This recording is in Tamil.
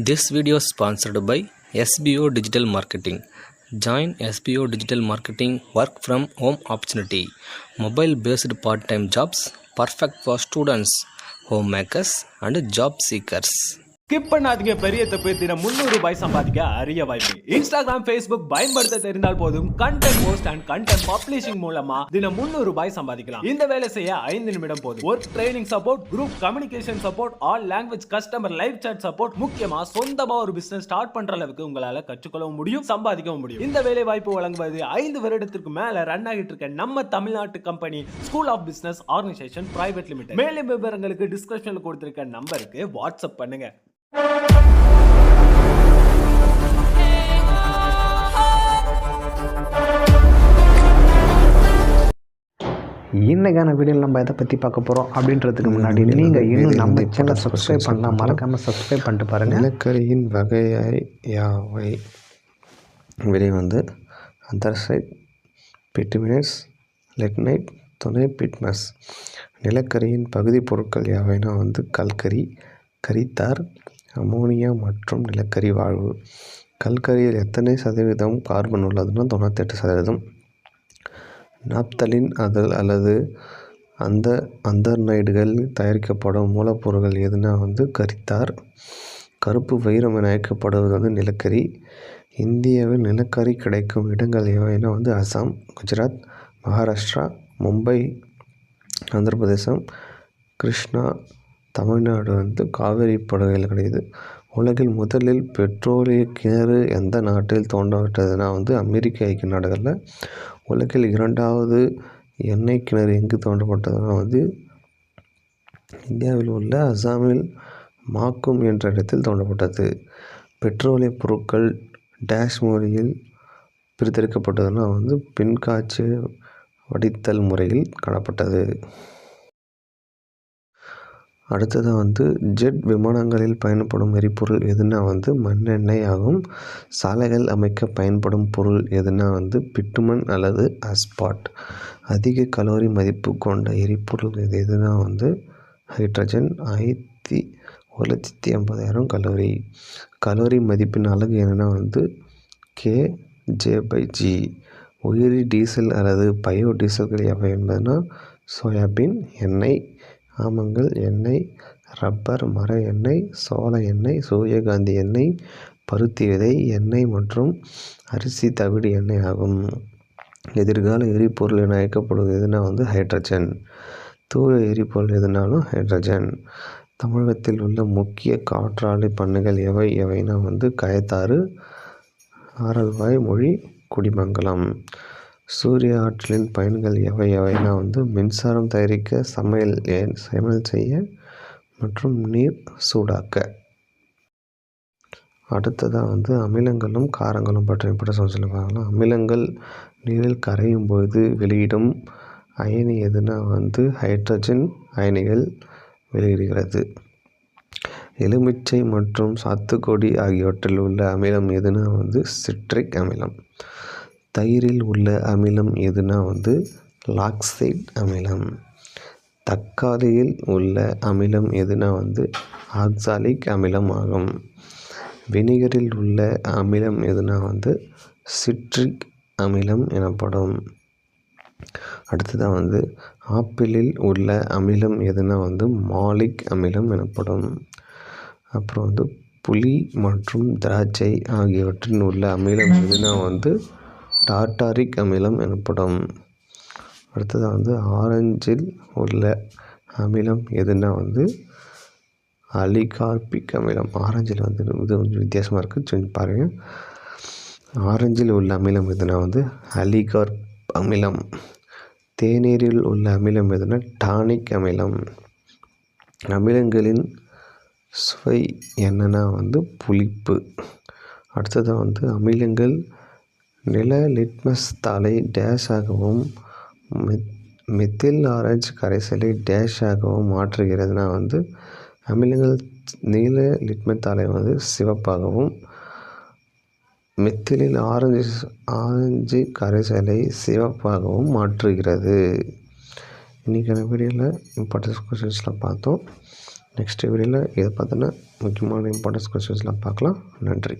This video is sponsored by SBO Digital Marketing. Join SBO Digital Marketing work from home opportunity. Mobile based part-time jobs perfect for students, homemakers and job seekers. Skip பண்ணாதீங்க. பெரிய தப்பு. தினம் 300 ரூபாய் சம்பாதிக்க அரிய வாய்ப்பு. இன்ஸ்டாகிராம், ஃபேஸ்புக் பயன்படுத்த தெரிந்தால் போதும் content post and content publishing மூலமா தினம் 300 ரூபாய் சம்பாதிக்கலாம். இந்த வேலை செய்ய 5 நிமிடம் போதும். Work training support, group communication support, all language customer live chat support, முக்கியமா சொந்தமா ஒரு பிசினஸ் ஸ்டார்ட் பண்ற அளவுக்கு உங்களால கற்றுக்கொள்ளவும் முடியும், சம்பாதிக்கவும் முடியும். இந்த வேலை வாய்ப்பு வழங்குவது 5 வருடத்திற்கு மேல ரன் ஆகிட்டு இருக்க நம்ம தமிழ்நாட்டு company school of business organisation private limited. மேலும் விவரங்களுக்கு டிஸ்கிரிப்ஷன்ல கொடுத்திருக்க நம்பருக்கு வாட்ஸ்அப் பண்ணுங்க. இன்னைக்கான வீடியோவில் நம்ம எதை பற்றி பார்க்க போகிறோம் அப்படின்றதுக்கு முன்னாடி நீங்கள் இன்னும் நம்ம சேனலை சப்ஸ்கிரைப் பண்ணலாம், மறக்காமல் சப்ஸ்கிரைப் பண்ணிட்டு பாருங்கள். நிலக்கரியின் வகையாய் யாவை? விடை அந்தர்சைட், பிட்டுமினஸ், லிக்னைட், துணை பிட்மஸ். நிலக்கரியின் பகுதி பொருட்கள் யாவைனா கல்கரி, கரித்தார், அமோனியா மற்றும் நிலக்கரி வாழ்வு. கல்கரியில் எத்தனை சதவீதம் கார்பன் உள்ளதுன்னா 98%. நாப்தலின் அல்லது அந்தர்னைடுகள் தயாரிக்கப்படும் மூலப்பொருட்கள் எதுனா கரித்தார். கருப்பு வைரம் என அழைக்கப்படுவது நிலக்கரி. இந்தியாவில் நிலக்கரி கிடைக்கும் இடங்கள் எவைனா அசாம், குஜராத், மகாராஷ்டிரா, மும்பை, ஆந்திர பிரதேசம், கிருஷ்ணா, தமிழ்நாடு காவேரி படுகையில் கிடையாது. உலகில் முதலில் பெட்ரோலிய கிணறு எந்த நாட்டில் தோண்டப்பட்டதுன்னா அமெரிக்க ஐக்கிய நாடுகளில். உலகில் 2வது எண்ணெய் கிணறு எங்கு தோண்டப்பட்டதுன்னா இந்தியாவில் உள்ள அசாமில் மாக்கும் என்ற இடத்தில் தோண்டப்பட்டது. பெட்ரோலிய பொருட்கள் டேஷ் முறையில் பிரித்தெடுக்கப்பட்டதுன்னா பின்காய்ச்சி வடித்தல் முறையில் காணப்பட்டது. அடுத்தது ஜெட் விமானங்களில் பயன்படும் எரிபொருள் எதுனா மண்ணெண்ணெய் ஆகும். சாலைகள் அமைக்க பயன்படும் பொருள் எதுனா பிட்டுமன் அல்லது அஸ்பாட். அதிக கலோரி மதிப்பு கொண்ட எரிபொருள் எதுனா ஹைட்ரஜன். 1,50,000 கலோரி. கலோரி மதிப்பின் அலகு என்னென்னா kJ/g. உயிரி டீசல் அல்லது பயோ டீசல்கள் எவை என்பதுனா சோயாபீன் எண்ணெய், ஆமங்கல் எண்ணெய், ரப்பர் மர எண்ணெய், சோள எண்ணெய், சூரியகாந்தி எண்ணெய், பருத்தி விதை எண்ணெய் மற்றும் அரிசி தவிடு எண்ணெய் ஆகும். எதிர்கால எரிபொருள் என அழைக்கப்படுவது எதுனா ஹைட்ரஜன். தூய எரிபொருள் எதுனாலும் ஹைட்ரஜன். தமிழகத்தில் உள்ள முக்கிய காற்றாலை பண்ணைகள் எவைனா கயத்தாறு, ஆரல்வாய் மொழி, குடிமங்கலம். சூரிய ஆற்றலின் பயன்கள் எவைனா மின்சாரம் தயாரிக்க, சமையல் செய்ய மற்றும் நீர் சூடாக்க. அடுத்ததாக அமிலங்களும் காரங்களும் பற்றி சொல்லி பார்க்கலாம். அமிலங்கள் நீரில் கரையும் போது வெளியிடும் அயனி எதுனா ஹைட்ரஜன் அயனிகள் வெளியிடுகிறது. எலுமிச்சை மற்றும் சாத்துக்குடி ஆகியவற்றில் உள்ள அமிலம் எதுனா சிட்ரிக் அமிலம். தயிரில் உள்ள அமிலம் எதுனா லாக்சைட் அமிலம். தக்காளியில் உள்ள அமிலம் எதுனா ஆக்சாலிக் அமிலம் ஆகும். வினிகரில் உள்ள அமிலம் எதுனா சிட்ரிக் அமிலம் எனப்படும். அடுத்ததாக ஆப்பிளில் உள்ள அமிலம் எதுனா மாலிக் அமிலம் எனப்படும். அப்புறம் புளி மற்றும் திராட்சை ஆகியவற்றில் உள்ள அமிலம் எதுனா டார்டாரிக் அமிலம் எனப்படும். அடுத்ததாக ஆரஞ்சில் உள்ள அமிலம் எதுனா அலிகார்பிக் அமிலம். ஆரஞ்சில் இது கொஞ்சம் வித்தியாசமாக இருக்குது, சொல்லி பாருங்கள். ஆரஞ்சில் உள்ள அமிலம் எதுனா அலிகார்ப் அமிலம். தேநீரில் உள்ள அமிலம் எதுனா டானிக் அமிலம். அமிலங்களின் சுவை என்னன்னா புளிப்பு. அடுத்ததாக அமிலங்கள் நில லிட்மஸ் தாளை டேஷ் ஆகவும் மெத்தில் ஆரஞ்சு கரைசலை டேஷ் ஆகவும் மாற்றுகிறதுனா அமிலங்கள் நீல லிட்மஸ் தாளை சிவப்பாகவும் மெத்திலில் ஆரஞ்சு கரைசலை சிவப்பாகவும் மாற்றுகிறது. இன்றைக்கான வீடியோவில் இம்பார்ட்டன்ஸ் கொஸ்டின்ஸ்லாம் பார்த்தோம். நெக்ஸ்ட் வீடியோவில் இதை பார்த்தோன்னா முக்கியமான இம்பார்ட்டன்ஸ் கொஸ்டின்ஸ்லாம் பார்க்கலாம். நன்றி.